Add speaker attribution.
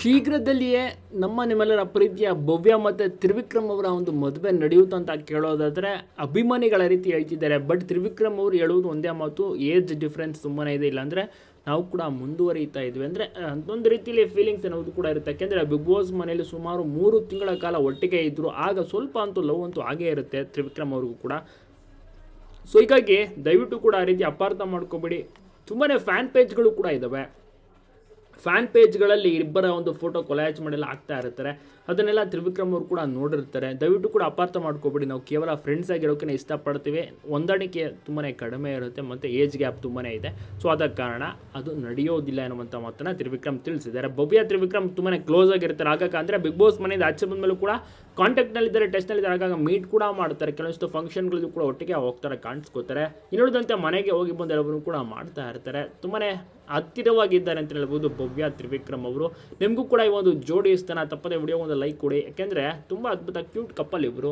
Speaker 1: ಶೀಘ್ರದಲ್ಲಿಯೇ ನಿಮ್ಮೆಲ್ಲರ ಪ್ರೀತಿಯ ಭವ್ಯ ಮತ್ತು ತ್ರಿವಿಕ್ರಮ್ ಅವರ ಒಂದು ಮದುವೆ ನಡೆಯುತ್ತೆ ಅಂತ ಕೇಳೋದಾದರೆ ಅಭಿಮಾನಿಗಳ ರೀತಿ ಹೇಳ್ತಿದ್ದಾರೆ. ಬಟ್ ತ್ರಿವಿಕ್ರಮ್ ಅವರು ಹೇಳುವುದು ಒಂದೇ ಮಾತು, ಏಜ್ ಡಿಫ್ರೆನ್ಸ್ ತುಂಬಾ ಇದೆ. ಇಲ್ಲಾಂದರೆ ನಾವು ಕೂಡ ಮುಂದುವರಿತಾ ಇದ್ವಿ ಅಂದರೆ ಒಂದು ರೀತಿಯಲ್ಲಿ ಫೀಲಿಂಗ್ಸ್ ಅನ್ನೋದು ಕೂಡ ಇರುತ್ತೆ. ಯಾಕೆಂದರೆ ಬಿಗ್ ಬಾಸ್ ಮನೆಯಲ್ಲಿ ಸುಮಾರು 3 ತಿಂಗಳ ಕಾಲ ಒಟ್ಟಿಗೆ ಇದ್ದರು. ಆಗ ಸ್ವಲ್ಪ ಅಂತೂ ಲವ್ ಅಂತೂ ಆಗೇ ಇರುತ್ತೆ ತ್ರಿವಿಕ್ರಮ್ ಅವ್ರಿಗೂ ಕೂಡ. ಸೊ ಹೀಗಾಗಿ ದಯವಿಟ್ಟು ಕೂಡ ಆ ರೀತಿ ಅಪಾರ್ಥ ಮಾಡ್ಕೋಬೇಡಿ. ತುಂಬಾ ಫ್ಯಾನ್ ಪೇಜ್ಗಳು ಕೂಡ ಇದ್ದಾವೆ. ಫ್ಯಾನ್ ಪೇಜ್ಗಳಲ್ಲಿ ಇಬ್ಬರ ಒಂದು ಫೋಟೋ ಕೊಲಾಜ್ ಮಾಡೆಲ್ಲ ಆಗ್ತಾ ಇರ್ತಾರೆ. ಅದನ್ನೆಲ್ಲ ತ್ರಿವಿಕ್ರಮ್ ಅವರು ಕೂಡ ನೋಡಿರ್ತಾರೆ. ದಯವಿಟ್ಟು ಕೂಡ ಅಪಾರ್ಥ ಮಾಡ್ಕೋಬೇಡಿ. ನಾವು ಕೇವಲ ಫ್ರೆಂಡ್ಸ್ ಆಗಿರೋಕೆ ಇಷ್ಟಪಡ್ತೀವಿ. ಹೊಂದಾಣಿಕೆ ತುಂಬಾ ಕಡಿಮೆ ಇರುತ್ತೆ ಮತ್ತು ಏಜ್ ಗ್ಯಾಪ್ ತುಂಬಾ ಇದೆ. ಸೊ ಆದ ಕಾರಣ ಅದು ನಡೆಯೋದಿಲ್ಲ ಎನ್ನುವಂಥ ಮಾತನ್ನು ತ್ರಿವಿಕ್ರಮ್ ತಿಳಿಸಿದ್ದಾರೆ. ಭವ್ಯ ತ್ರಿವಿಕ್ರಮ್ ತುಂಬಾ ಕ್ಲೋಸ್ ಆಗಿರ್ತಾರೆ. ಆಗಾಗ ಅಂದರೆ ಬಿಗ್ ಬಾಸ್ ಮನೆಯಿಂದ ಆಚೆ ಬಂದಮೇಲೂ ಕೂಡ ಕಾಂಟ್ಯಾಕ್ಟ್ನಲ್ಲಿದ್ದಾರೆ, ಟೆಸ್ಟ್ನಲ್ಲಿದ್ದಾರೆ. ಆಗಾಗ ಮೀಟ್ ಕೂಡ ಮಾಡ್ತಾರೆ. ಕೆಲವಷ್ಟು ಫಂಕ್ಷನ್ಗಳಿಗೂ ಕೂಡ ಒಟ್ಟಿಗೆ ಹೋಗ್ತಾರೆ, ಕಾಣಿಸ್ಕೋತಾರೆ. ಇನ್ನುಳಿದಂತೆ ಮನೆಗೆ ಹೋಗಿ ಬಂದು ಎಲ್ಲರೂ ಕೂಡ ಮಾಡ್ತಾ ಇರ್ತಾರೆ. ತುಂಬಾ ಹತ್ತಿರವಾಗಿದ್ದಾರೆ ಅಂತ ಹೇಳ್ಬೋದು ಭವ್ಯ ತ್ರಿವಿಕ್ರಮ್ ಅವರು. ನಿಮಗೂ ಕೂಡ ಈ ಒಂದು ಜೋಡಿ ಇಷ್ಟನ ತಪ್ಪದೆ ವಿಡಿಯೋ ಒಂದು ಲೈಕ್ ಕೊಡಿ. ಯಾಕೆಂದರೆ ತುಂಬ ಅದ್ಭುತ ಕ್ಯೂಟ್ ಕಪ್ಪಲ್ ಇವರು.